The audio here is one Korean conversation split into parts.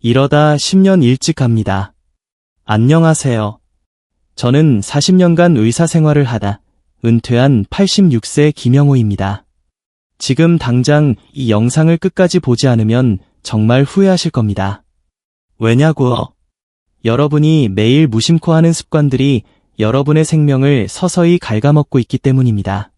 이러다 10년 일찍 갑니다. 안녕하세요. 저는 40년간 의사 생활을 하다 은퇴한 86세 김영호입니다. 지금 당장 이 영상을 끝까지 보지 않으면 정말 후회하실 겁니다. 왜냐고요? 여러분이 매일 무심코 하는 습관들이 여러분의 생명을 서서히 갉아먹고 있기 때문입니다.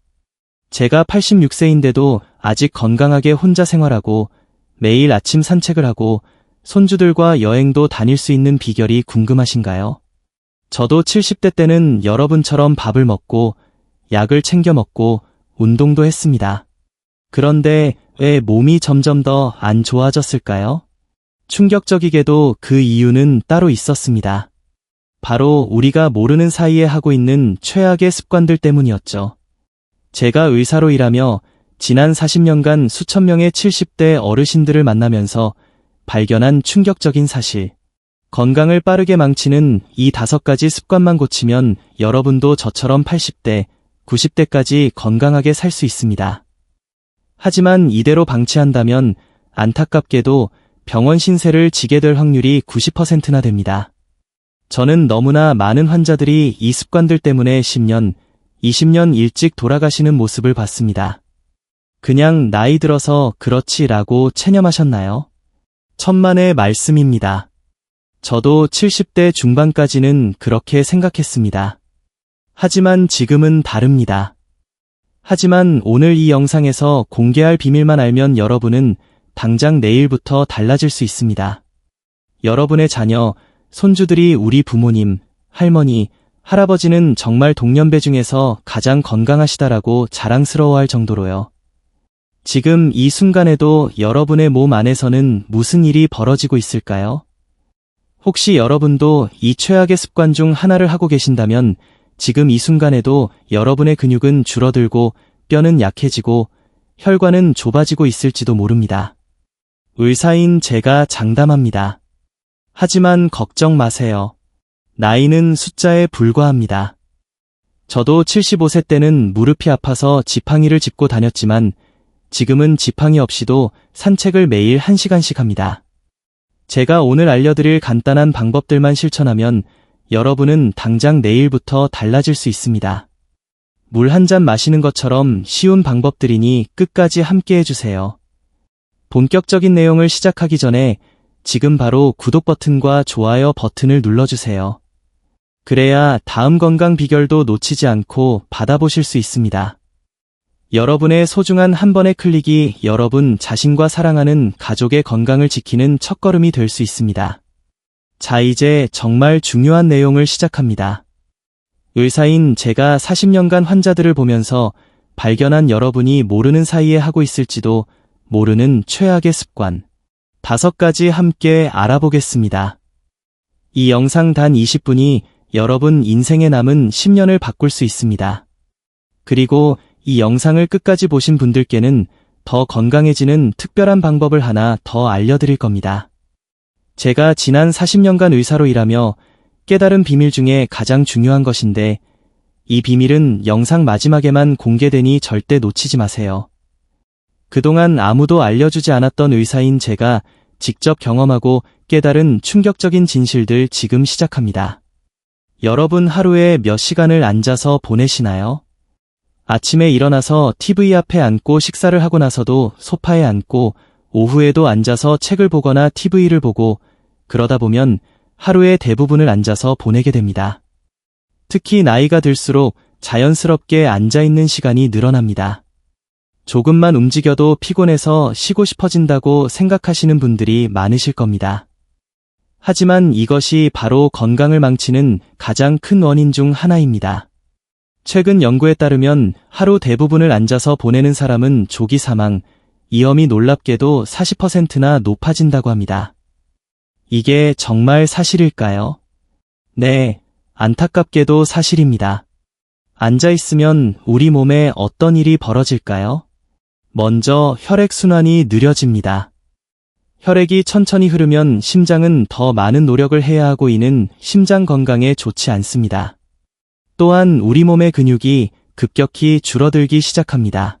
제가 86세인데도 아직 건강하게 혼자 생활하고 매일 아침 산책을 하고 손주들과 여행도 다닐 수 있는 비결이 궁금하신가요? 저도 70대 때는 여러분처럼 밥을 먹고 약을 챙겨 먹고 운동도 했습니다. 그런데 왜 몸이 점점 더 안 좋아졌을까요? 충격적이게도 그 이유는 따로 있었습니다. 바로 우리가 모르는 사이에 하고 있는 최악의 습관들 때문이었죠. 제가 의사로 일하며 지난 40년간 수천 명의 70대 어르신들을 만나면서 발견한 충격적인 사실. 건강을 빠르게 망치는 이 5가지 습관만 고치면 여러분도 저처럼 80대, 90대까지 건강하게 살 수 있습니다. 하지만 이대로 방치한다면 안타깝게도 병원 신세를 지게 될 확률이 90%나 됩니다. 저는 너무나 많은 환자들이 이 습관들 때문에 10년, 20년 일찍 돌아가시는 모습을 봤습니다. 그냥 나이 들어서 그렇지라고 체념하셨나요? 천만의 말씀입니다. 저도 70대 중반까지는 그렇게 생각했습니다. 하지만 지금은 다릅니다. 하지만 오늘 이 영상에서 공개할 비밀만 알면 여러분은 당장 내일부터 달라질 수 있습니다. 여러분의 자녀, 손주들이 우리 부모님, 할머니, 할아버지는 정말 동년배 중에서 가장 건강하시다라고 자랑스러워할 정도로요. 지금 이 순간에도 여러분의 몸 안에서는 무슨 일이 벌어지고 있을까요? 혹시 여러분도 이 최악의 습관 중 하나를 하고 계신다면 지금 이 순간에도 여러분의 근육은 줄어들고 뼈는 약해지고 혈관은 좁아지고 있을지도 모릅니다. 의사인 제가 장담합니다. 하지만 걱정 마세요. 나이는 숫자에 불과합니다. 저도 75세 때는 무릎이 아파서 지팡이를 짚고 다녔지만 지금은 지팡이 없이도 산책을 매일 1시간씩 합니다. 제가 오늘 알려드릴 간단한 방법들만 실천하면 여러분은 당장 내일부터 달라질 수 있습니다. 물 한 잔 마시는 것처럼 쉬운 방법들이니 끝까지 함께 해주세요. 본격적인 내용을 시작하기 전에 지금 바로 구독 버튼과 좋아요 버튼을 눌러주세요. 그래야 다음 건강 비결도 놓치지 않고 받아보실 수 있습니다. 여러분의 소중한 한 번의 클릭이 여러분 자신과 사랑하는 가족의 건강을 지키는 첫걸음이 될 수 있습니다. 자, 이제 정말 중요한 내용을 시작합니다. 의사인 제가 40년간 환자들을 보면서 발견한 여러분이 모르는 사이에 하고 있을지도 모르는 최악의 습관 5가지 함께 알아보겠습니다. 이 영상 단 20분이 여러분 인생에 남은 10년을 바꿀 수 있습니다. 그리고 이 영상을 끝까지 보신 분들께는 더 건강해지는 특별한 방법을 하나 더 알려드릴 겁니다. 제가 지난 40년간 의사로 일하며 깨달은 비밀 중에 가장 중요한 것인데 이 비밀은 영상 마지막에만 공개되니 절대 놓치지 마세요. 그동안 아무도 알려주지 않았던 의사인 제가 직접 경험하고 깨달은 충격적인 진실들 지금 시작합니다. 여러분 하루에 몇 시간을 앉아서 보내시나요? 아침에 일어나서 TV 앞에 앉고 식사를 하고 나서도 소파에 앉고 오후에도 앉아서 책을 보거나 TV를 보고 그러다 보면 하루의 대부분을 앉아서 보내게 됩니다. 특히 나이가 들수록 자연스럽게 앉아있는 시간이 늘어납니다. 조금만 움직여도 피곤해서 쉬고 싶어진다고 생각하시는 분들이 많으실 겁니다. 하지만 이것이 바로 건강을 망치는 가장 큰 원인 중 하나입니다. 최근 연구에 따르면 하루 대부분을 앉아서 보내는 사람은 조기 사망, 위험이 놀랍게도 40%나 높아진다고 합니다. 이게 정말 사실일까요? 네, 안타깝게도 사실입니다. 앉아있으면 우리 몸에 어떤 일이 벌어질까요? 먼저 혈액순환이 느려집니다. 혈액이 천천히 흐르면 심장은 더 많은 노력을 해야 하고 이는 심장 건강에 좋지 않습니다. 또한 우리 몸의 근육이 급격히 줄어들기 시작합니다.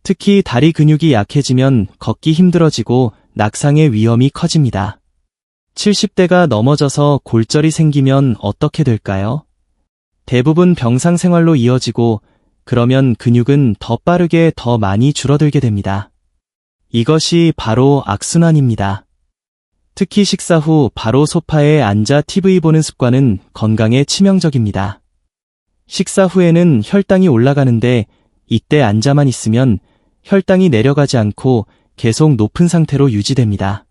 특히 다리 근육이 약해지면 걷기 힘들어지고 낙상의 위험이 커집니다. 70대가 넘어져서 골절이 생기면 어떻게 될까요? 대부분 병상 생활로 이어지고 그러면 근육은 더 빠르게 더 많이 줄어들게 됩니다. 이것이 바로 악순환입니다. 특히 식사 후 바로 소파에 앉아 TV 보는 습관은 건강에 치명적입니다. 식사 후에는 혈당이 올라가는데 이때 앉아만 있으면 혈당이 내려가지 않고 계속 높은 상태로 유지됩니다.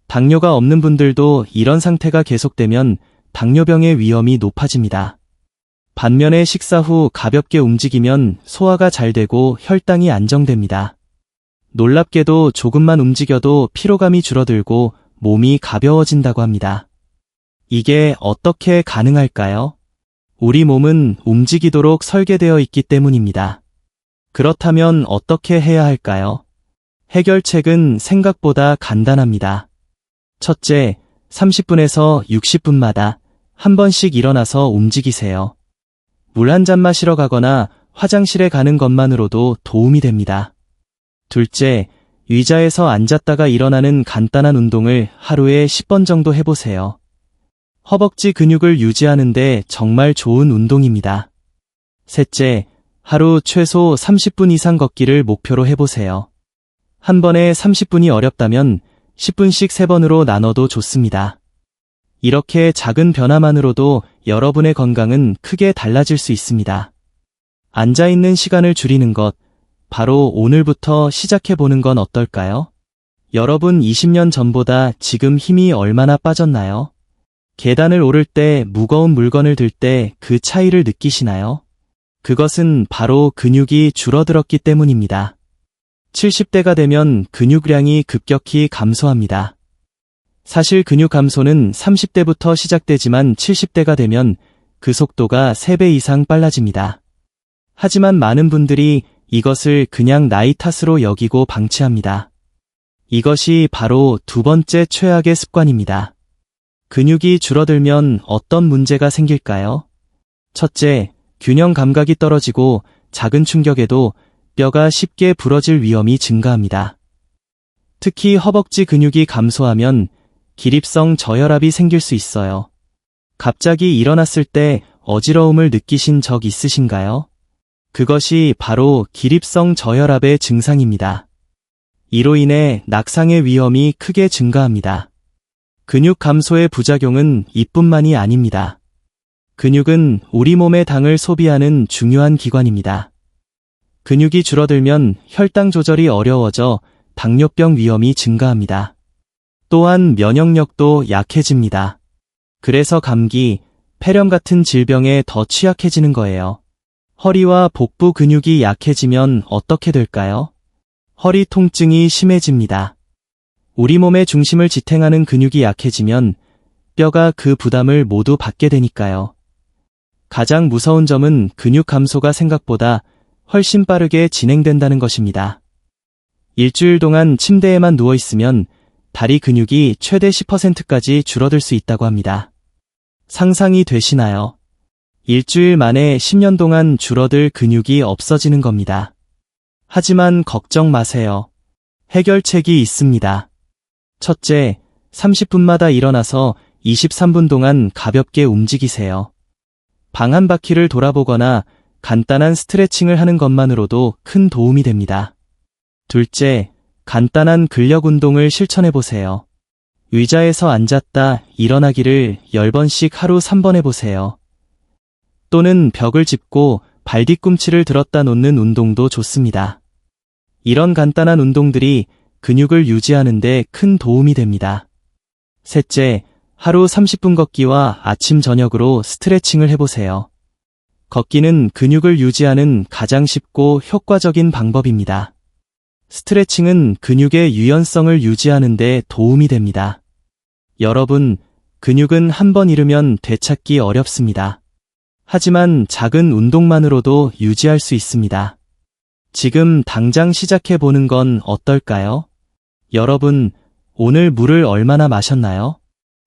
당뇨가 없는 분들도 이런 상태가 계속되면 당뇨병의 위험이 높아집니다. 반면에 식사 후 가볍게 움직이면 소화가 잘 되고 혈당이 안정됩니다. 놀랍게도 조금만 움직여도 피로감이 줄어들고 몸이 가벼워진다고 합니다. 이게 어떻게 가능할까요? 우리 몸은 움직이도록 설계되어 있기 때문입니다. 그렇다면 어떻게 해야 할까요? 해결책은 생각보다 간단합니다. 첫째, 30분에서 60분마다 한 번씩 일어나서 움직이세요. 물 한 잔 마시러 가거나 화장실에 가는 것만으로도 도움이 됩니다. 둘째, 의자에서 앉았다가 일어나는 간단한 운동을 하루에 10번 정도 해보세요. 허벅지 근육을 유지하는데 정말 좋은 운동입니다. 셋째, 하루 최소 30분 이상 걷기를 목표로 해보세요. 한 번에 30분이 어렵다면 10분씩 3번으로 나눠도 좋습니다. 이렇게 작은 변화만으로도 여러분의 건강은 크게 달라질 수 있습니다. 앉아있는 시간을 줄이는 것, 바로 오늘부터 시작해보는 건 어떨까요? 여러분 20년 전보다 지금 힘이 얼마나 빠졌나요? 계단을 오를 때, 무거운 물건을 들 때 그 차이를 느끼시나요? 그것은 바로 근육이 줄어들었기 때문입니다. 70대가 되면 근육량이 급격히 감소합니다. 사실 근육 감소는 30대부터 시작되지만 70대가 되면 그 속도가 3배 이상 빨라집니다. 하지만 많은 분들이 이것을 그냥 나이 탓으로 여기고 방치합니다. 이것이 바로 두 번째 최악의 습관입니다. 근육이 줄어들면 어떤 문제가 생길까요? 첫째, 균형 감각이 떨어지고 작은 충격에도 뼈가 쉽게 부러질 위험이 증가합니다. 특히 허벅지 근육이 감소하면 기립성 저혈압이 생길 수 있어요. 갑자기 일어났을 때 어지러움을 느끼신 적 있으신가요? 그것이 바로 기립성 저혈압의 증상입니다. 이로 인해 낙상의 위험이 크게 증가합니다. 근육 감소의 부작용은 이뿐만이 아닙니다. 근육은 우리 몸의 당을 소비하는 중요한 기관입니다. 근육이 줄어들면 혈당 조절이 어려워져 당뇨병 위험이 증가합니다. 또한 면역력도 약해집니다. 그래서 감기, 폐렴 같은 질병에 더 취약해지는 거예요. 허리와 복부 근육이 약해지면 어떻게 될까요? 허리 통증이 심해집니다. 우리 몸의 중심을 지탱하는 근육이 약해지면 뼈가 그 부담을 모두 받게 되니까요. 가장 무서운 점은 근육 감소가 생각보다 훨씬 빠르게 진행된다는 것입니다. 일주일 동안 침대에만 누워있으면 다리 근육이 최대 10%까지 줄어들 수 있다고 합니다. 상상이 되시나요? 일주일 만에 10년 동안 줄어들 근육이 없어지는 겁니다. 하지만 걱정 마세요. 해결책이 있습니다. 첫째, 30분마다 일어나서 23분 동안 가볍게 움직이세요. 방 한 바퀴를 돌아보거나 간단한 스트레칭을 하는 것만으로도 큰 도움이 됩니다. 둘째, 간단한 근력 운동을 실천해보세요. 의자에서 앉았다 일어나기를 10번씩 하루 3번 해보세요. 또는 벽을 짚고 발 뒤꿈치를 들었다 놓는 운동도 좋습니다. 이런 간단한 운동들이 근육을 유지하는 데 큰 도움이 됩니다. 셋째, 하루 30분 걷기와 아침 저녁으로 스트레칭을 해보세요. 걷기는 근육을 유지하는 가장 쉽고 효과적인 방법입니다. 스트레칭은 근육의 유연성을 유지하는 데 도움이 됩니다. 여러분, 근육은 한 번 잃으면 되찾기 어렵습니다. 하지만 작은 운동만으로도 유지할 수 있습니다. 지금 당장 시작해보는 건 어떨까요? 여러분, 오늘 물을 얼마나 마셨나요?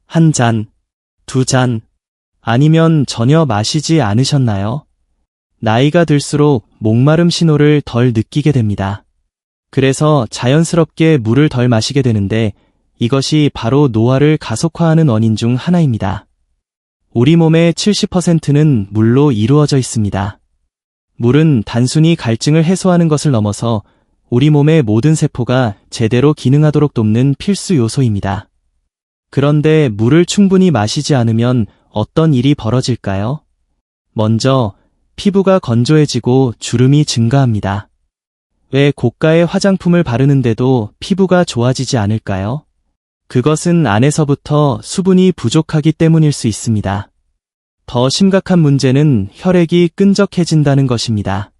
1잔, 2잔, 아니면 전혀 마시지 않으셨나요? 나이가 들수록 목마름 신호를 덜 느끼게 됩니다. 그래서 자연스럽게 물을 덜 마시게 되는데 이것이 바로 노화를 가속화하는 원인 중 하나입니다. 우리 몸의 70%는 물로 이루어져 있습니다. 물은 단순히 갈증을 해소하는 것을 넘어서 우리 몸의 모든 세포가 제대로 기능하도록 돕는 필수 요소입니다. 그런데 물을 충분히 마시지 않으면 어떤 일이 벌어질까요? 먼저 피부가 건조해지고 주름이 증가합니다. 왜 고가의 화장품을 바르는데도 피부가 좋아지지 않을까요? 그것은 안에서부터 수분이 부족하기 때문일 수 있습니다. 더 심각한 문제는 혈액이 끈적해진다는 것입니다.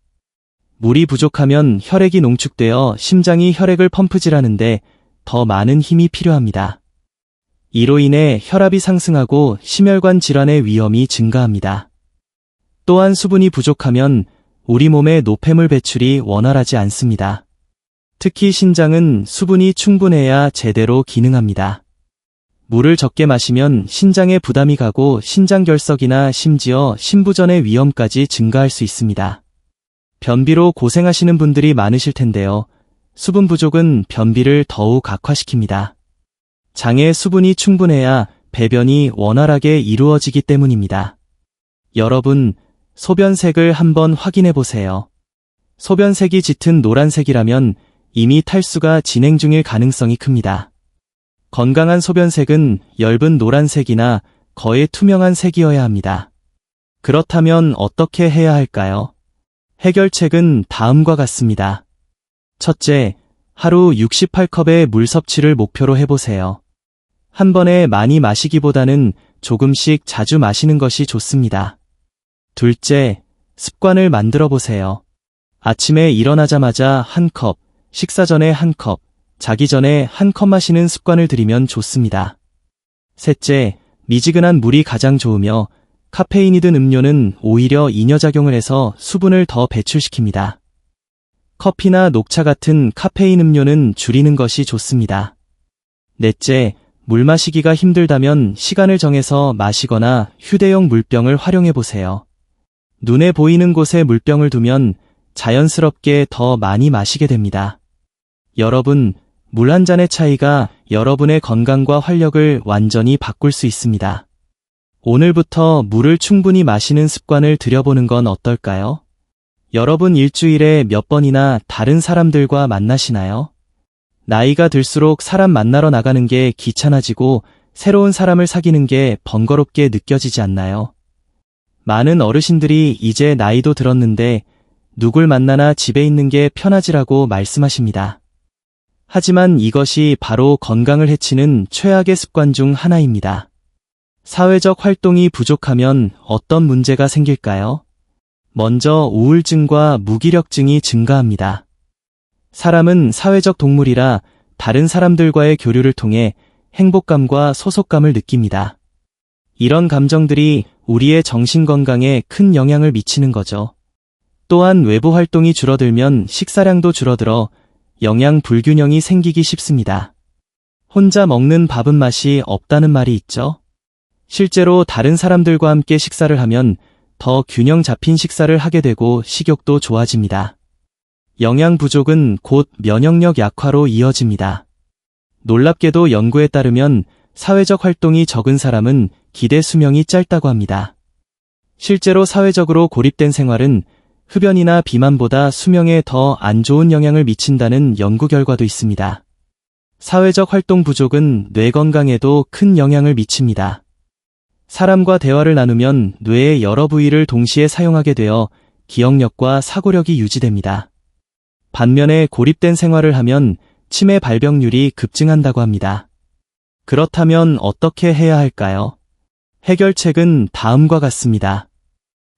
물이 부족하면 혈액이 농축되어 심장이 혈액을 펌프질하는데 더 많은 힘이 필요합니다. 이로 인해 혈압이 상승하고 심혈관 질환의 위험이 증가합니다. 또한 수분이 부족하면 우리 몸의 노폐물 배출이 원활하지 않습니다. 특히 신장은 수분이 충분해야 제대로 기능합니다. 물을 적게 마시면 신장에 부담이 가고 신장결석이나 심지어 심부전의 위험까지 증가할 수 있습니다. 변비로 고생하시는 분들이 많으실 텐데요. 수분 부족은 변비를 더욱 악화시킵니다. 장에 수분이 충분해야 배변이 원활하게 이루어지기 때문입니다. 여러분, 소변색을 한번 확인해 보세요. 소변색이 짙은 노란색이라면 이미 탈수가 진행 중일 가능성이 큽니다. 건강한 소변색은 엷은 노란색이나 거의 투명한 색이어야 합니다. 그렇다면 어떻게 해야 할까요? 해결책은 다음과 같습니다. 첫째, 하루 68컵의 물 섭취를 목표로 해보세요. 한 번에 많이 마시기보다는 조금씩 자주 마시는 것이 좋습니다. 둘째, 습관을 만들어 보세요. 아침에 일어나자마자 한 컵, 식사 전에 한 컵, 자기 전에 한 컵 마시는 습관을 들이면 좋습니다. 셋째, 미지근한 물이 가장 좋으며 카페인이 든 음료는 오히려 이뇨작용을 해서 수분을 더 배출시킵니다. 커피나 녹차 같은 카페인 음료는 줄이는 것이 좋습니다. 넷째, 물 마시기가 힘들다면 시간을 정해서 마시거나 휴대용 물병을 활용해 보세요. 눈에 보이는 곳에 물병을 두면 자연스럽게 더 많이 마시게 됩니다. 여러분, 물 한 잔의 차이가 여러분의 건강과 활력을 완전히 바꿀 수 있습니다. 오늘부터 물을 충분히 마시는 습관을 들여보는 건 어떨까요? 여러분 일주일에 몇 번이나 다른 사람들과 만나시나요? 나이가 들수록 사람 만나러 나가는 게 귀찮아지고 새로운 사람을 사귀는 게 번거롭게 느껴지지 않나요? 많은 어르신들이 이제 나이도 들었는데 누굴 만나나 집에 있는 게 편하지라고 말씀하십니다. 하지만 이것이 바로 건강을 해치는 최악의 습관 중 하나입니다. 사회적 활동이 부족하면 어떤 문제가 생길까요? 먼저 우울증과 무기력증이 증가합니다. 사람은 사회적 동물이라 다른 사람들과의 교류를 통해 행복감과 소속감을 느낍니다. 이런 감정들이 우리의 정신 건강에 큰 영향을 미치는 거죠. 또한 외부 활동이 줄어들면 식사량도 줄어들어 영양 불균형이 생기기 쉽습니다. 혼자 먹는 밥은 맛이 없다는 말이 있죠. 실제로 다른 사람들과 함께 식사를 하면 더 균형 잡힌 식사를 하게 되고 식욕도 좋아집니다. 영양 부족은 곧 면역력 약화로 이어집니다. 놀랍게도 연구에 따르면 사회적 활동이 적은 사람은 기대 수명이 짧다고 합니다. 실제로 사회적으로 고립된 생활은 흡연이나 비만보다 수명에 더 안 좋은 영향을 미친다는 연구 결과도 있습니다. 사회적 활동 부족은 뇌 건강에도 큰 영향을 미칩니다. 사람과 대화를 나누면 뇌의 여러 부위를 동시에 사용하게 되어 기억력과 사고력이 유지됩니다. 반면에 고립된 생활을 하면 치매 발병률이 급증한다고 합니다. 그렇다면 어떻게 해야 할까요? 해결책은 다음과 같습니다.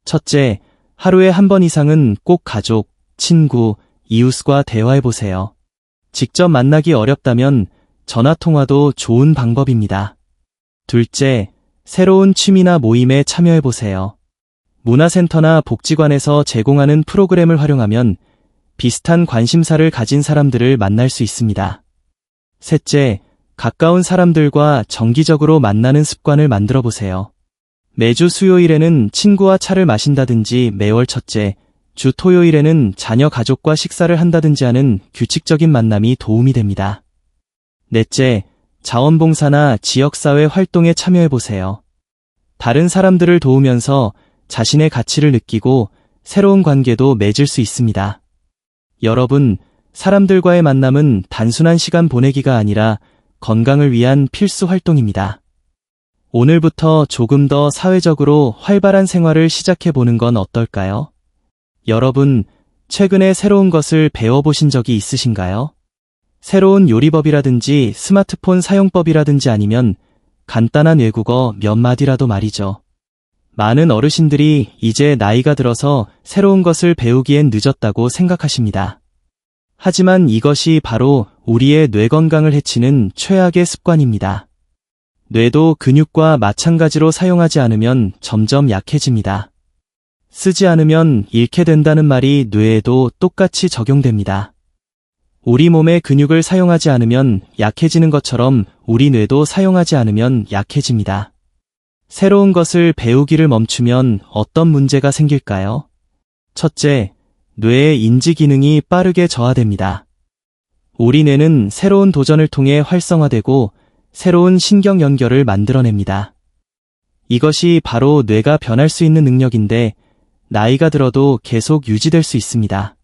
첫째, 하루에 한 번 이상은 꼭 가족, 친구, 이웃과 대화해보세요. 직접 만나기 어렵다면 전화통화도 좋은 방법입니다. 둘째, 새로운 취미나 모임에 참여해보세요. 문화센터나 복지관에서 제공하는 프로그램을 활용하면 비슷한 관심사를 가진 사람들을 만날 수 있습니다. 셋째, 가까운 사람들과 정기적으로 만나는 습관을 만들어보세요. 매주 수요일에는 친구와 차를 마신다든지 매월 첫째, 주 토요일에는 자녀 가족과 식사를 한다든지 하는 규칙적인 만남이 도움이 됩니다. 넷째, 자원봉사나 지역사회 활동에 참여해보세요. 다른 사람들을 도우면서 자신의 가치를 느끼고 새로운 관계도 맺을 수 있습니다. 여러분, 사람들과의 만남은 단순한 시간 보내기가 아니라 건강을 위한 필수 활동입니다. 오늘부터 조금 더 사회적으로 활발한 생활을 시작해보는 건 어떨까요? 여러분, 최근에 새로운 것을 배워보신 적이 있으신가요? 새로운 요리법이라든지 스마트폰 사용법이라든지 아니면 간단한 외국어 몇 마디라도 말이죠. 많은 어르신들이 이제 나이가 들어서 새로운 것을 배우기엔 늦었다고 생각하십니다. 하지만 이것이 바로 우리의 뇌 건강을 해치는 최악의 습관입니다. 뇌도 근육과 마찬가지로 사용하지 않으면 점점 약해집니다. 쓰지 않으면 잃게 된다는 말이 뇌에도 똑같이 적용됩니다. 우리 몸의 근육을 사용하지 않으면 약해지는 것처럼 우리 뇌도 사용하지 않으면 약해집니다. 새로운 것을 배우기를 멈추면 어떤 문제가 생길까요? 첫째, 뇌의 인지 기능이 빠르게 저하됩니다. 우리 뇌는 새로운 도전을 통해 활성화되고 새로운 신경 연결을 만들어냅니다. 이것이 바로 뇌가 변할 수 있는 능력인데 나이가 들어도 계속 유지될 수 있습니다.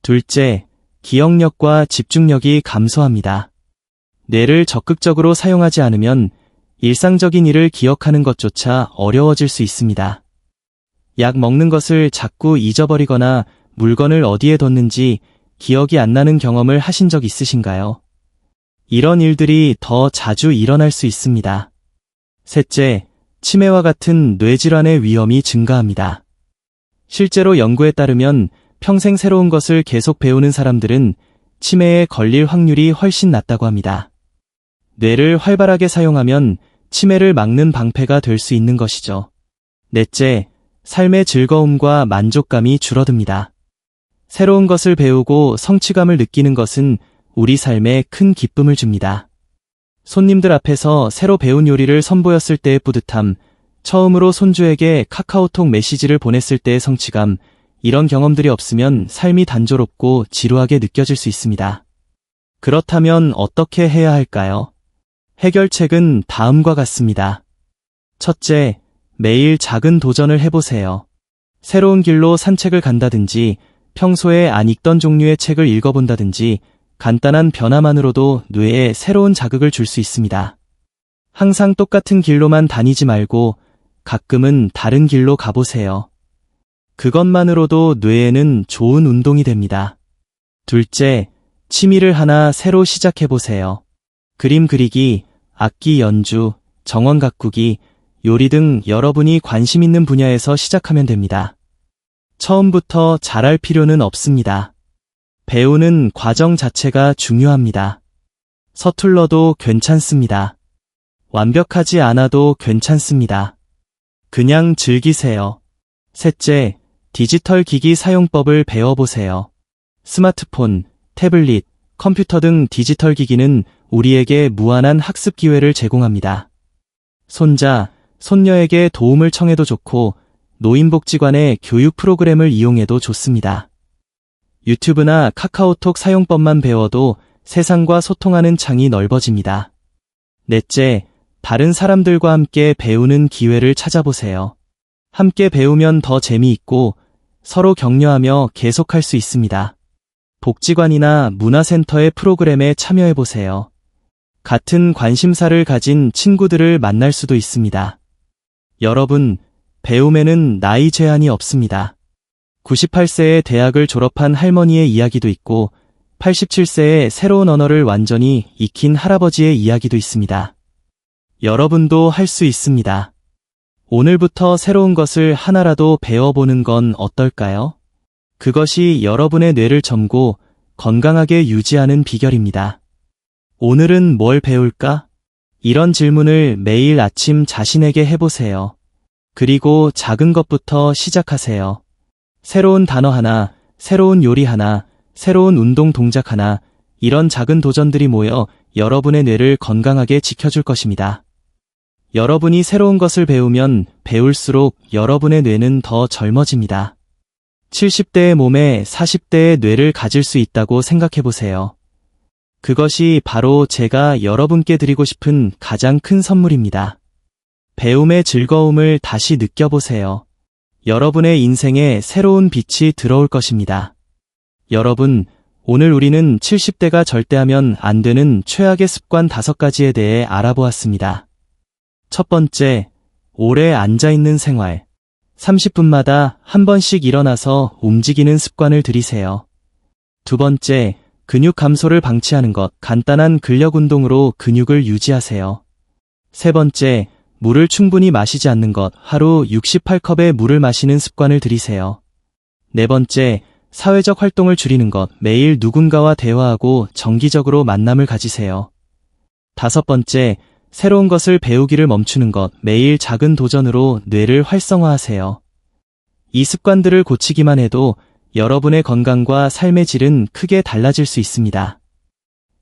둘째, 기억력과 집중력이 감소합니다. 뇌를 적극적으로 사용하지 않으면 일상적인 일을 기억하는 것조차 어려워질 수 있습니다. 약 먹는 것을 자꾸 잊어버리거나 물건을 어디에 뒀는지 기억이 안 나는 경험을 하신 적 있으신가요? 이런 일들이 더 자주 일어날 수 있습니다. 셋째, 치매와 같은 뇌질환의 위험이 증가합니다. 실제로 연구에 따르면 평생 새로운 것을 계속 배우는 사람들은 치매에 걸릴 확률이 훨씬 낮다고 합니다. 뇌를 활발하게 사용하면 치매를 막는 방패가 될 수 있는 것이죠. 넷째, 삶의 즐거움과 만족감이 줄어듭니다. 새로운 것을 배우고 성취감을 느끼는 것은 우리 삶에 큰 기쁨을 줍니다. 손님들 앞에서 새로 배운 요리를 선보였을 때의 뿌듯함, 처음으로 손주에게 카카오톡 메시지를 보냈을 때의 성취감, 이런 경험들이 없으면 삶이 단조롭고 지루하게 느껴질 수 있습니다. 그렇다면 어떻게 해야 할까요? 해결책은 다음과 같습니다. 첫째, 매일 작은 도전을 해보세요. 새로운 길로 산책을 간다든지, 평소에 안 읽던 종류의 책을 읽어본다든지, 간단한 변화만으로도 뇌에 새로운 자극을 줄 수 있습니다. 항상 똑같은 길로만 다니지 말고 가끔은 다른 길로 가보세요. 그것만으로도 뇌에는 좋은 운동이 됩니다. 둘째, 취미를 하나 새로 시작해보세요. 그림 그리기, 악기 연주, 정원 가꾸기, 요리 등 여러분이 관심 있는 분야에서 시작하면 됩니다. 처음부터 잘할 필요는 없습니다. 배우는 과정 자체가 중요합니다. 서툴러도 괜찮습니다. 완벽하지 않아도 괜찮습니다. 그냥 즐기세요. 셋째, 디지털 기기 사용법을 배워보세요. 스마트폰, 태블릿, 컴퓨터 등 디지털 기기는 우리에게 무한한 학습 기회를 제공합니다. 손자, 손녀에게 도움을 청해도 좋고 노인복지관의 교육 프로그램을 이용해도 좋습니다. 유튜브나 카카오톡 사용법만 배워도 세상과 소통하는 창이 넓어집니다. 넷째, 다른 사람들과 함께 배우는 기회를 찾아보세요. 함께 배우면 더 재미있고 서로 격려하며 계속할 수 있습니다. 복지관이나 문화센터의 프로그램에 참여해보세요. 같은 관심사를 가진 친구들을 만날 수도 있습니다. 여러분, 배움에는 나이 제한이 없습니다. 98세에 대학을 졸업한 할머니의 이야기도 있고 87세에 새로운 언어를 완전히 익힌 할아버지의 이야기도 있습니다. 여러분도 할 수 있습니다. 오늘부터 새로운 것을 하나라도 배워보는 건 어떨까요? 그것이 여러분의 뇌를 젊고 건강하게 유지하는 비결입니다. 오늘은 뭘 배울까? 이런 질문을 매일 아침 자신에게 해보세요. 그리고 작은 것부터 시작하세요. 새로운 단어 하나, 새로운 요리 하나, 새로운 운동 동작 하나, 이런 작은 도전들이 모여 여러분의 뇌를 건강하게 지켜줄 것입니다. 여러분이 새로운 것을 배우면 배울수록 여러분의 뇌는 더 젊어집니다. 70대의 몸에 40대의 뇌를 가질 수 있다고 생각해보세요. 그것이 바로 제가 여러분께 드리고 싶은 가장 큰 선물입니다. 배움의 즐거움을 다시 느껴보세요. 여러분의 인생에 새로운 빛이 들어올 것입니다. 여러분, 오늘 우리는 70대가 절대 하면 안 되는 최악의 습관 5가지에 대해 알아보았습니다. 첫 번째, 오래 앉아있는 생활. 30분마다 한 번씩 일어나서 움직이는 습관을 들이세요. 두 번째, 근육 감소를 방치하는 것. 간단한 근력 운동으로 근육을 유지하세요. 세 번째, 물을 충분히 마시지 않는 것. 하루 68컵의 물을 마시는 습관을 들이세요. 네 번째, 사회적 활동을 줄이는 것. 매일 누군가와 대화하고 정기적으로 만남을 가지세요. 다섯 번째, 새로운 것을 배우기를 멈추는 것. 매일 작은 도전으로 뇌를 활성화하세요. 이 습관들을 고치기만 해도 여러분의 건강과 삶의 질은 크게 달라질 수 있습니다.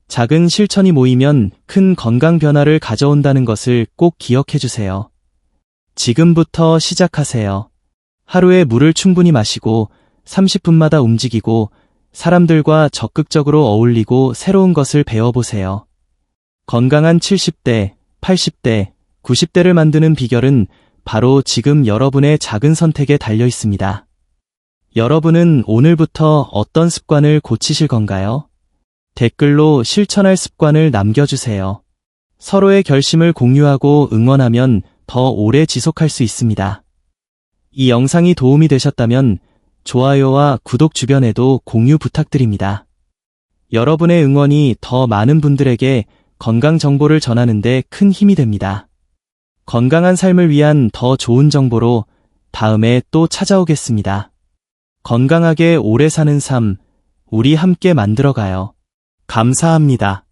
작은 실천이 모이면 큰 건강 변화를 가져온다는 것을 꼭 기억해 주세요. 지금부터 시작하세요. 하루에 물을 충분히 마시고 30분마다 움직이고 사람들과 적극적으로 어울리고 새로운 것을 배워보세요. 건강한 70대, 80대, 90대를 만드는 비결은 바로 지금 여러분의 작은 선택에 달려 있습니다. 여러분은 오늘부터 어떤 습관을 고치실 건가요? 댓글로 실천할 습관을 남겨주세요. 서로의 결심을 공유하고 응원하면 더 오래 지속할 수 있습니다. 이 영상이 도움이 되셨다면 좋아요와 구독 주변에도 공유 부탁드립니다. 여러분의 응원이 더 많은 분들에게 건강 정보를 전하는 데 큰 힘이 됩니다. 건강한 삶을 위한 더 좋은 정보로 다음에 또 찾아오겠습니다. 건강하게 오래 사는 삶, 우리 함께 만들어가요. 감사합니다.